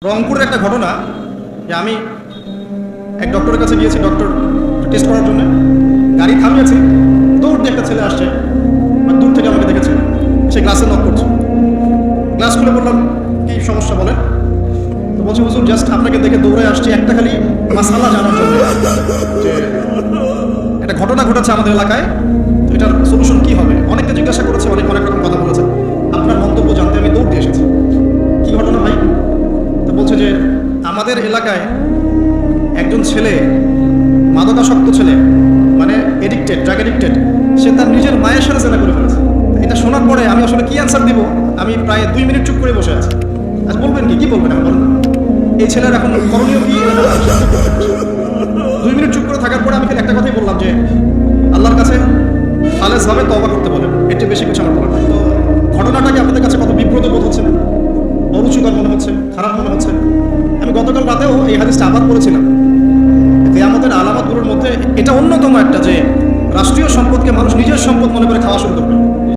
রংপুরের একটা ঘটনা যে আমি এক ডক্টরের কাছে গিয়েছি ডক্টর টেস্ট করার জন্য। গাড়ি থামিয়েছি, দৌড় দিয়ে একটা ছেলে আসছে, মানে দূর থেকে আমাকে দেখেছে, সে গ্লাসে নক করছে। গ্লাস খুলে বললাম কি সমস্যা বলেন। তো বলছে হুজুর জাস্ট আপনাকে দেখে দৌড়ে আসছি একটা খালি মাসালা জানার জন্য যে একটা ঘটনা ঘটেছে আমাদের এলাকায়, তো এটার সলিউশন কি হবে। অনেককে জিজ্ঞাসা করেছে, অনেক রকম কথা বলেছে, আপনার মন্তব্য জানতে আমি দৌড় দিয়ে এসেছি। কি ঘটনা ভাই? তো বলছে যে আমাদের এলাকায় একজন ছেলে, মাদকাসক্ত ছেলে, মানে এডিক্টেড, ড্রাগ এডিক্টেড, সে তার নিজের মায়ের সাথে জেনা করে ফেলেছে। এটা শোনার পরে আমি আসলে কি অ্যান্সার দিব, আমি প্রায় 2 মিনিট চুপ করে বসে আছি। আজ বলবেন কি বলবেন এখন বলুন। এই ছেলের এখন করণীয় কি? 2 মিনিট চুপ করে থাকার পরে আমি খালি একটা কথাই বললাম যে আল্লাহর কাছে খালেসভাবে তওবা করতে বলেন, এর চেয়ে বেশি কিছু আমার বলার নাই। তো ঘটনাটা কি আপনাদের কাছে কত বিব্রত বোধ হচ্ছে না? অরুচিকর মনে হচ্ছে, খারাপ মনে হচ্ছে? আমি গতকাল রাতেও এই হাদিসটা আবার পড়েছিলাম। কিয়ামতের আলামতগুলোর মধ্যে এটা অন্যতম একটা, যে রাষ্ট্রীয় সম্পদকে মানুষ নিজের সম্পদ মনে করে খাওয়া শুরু করবে।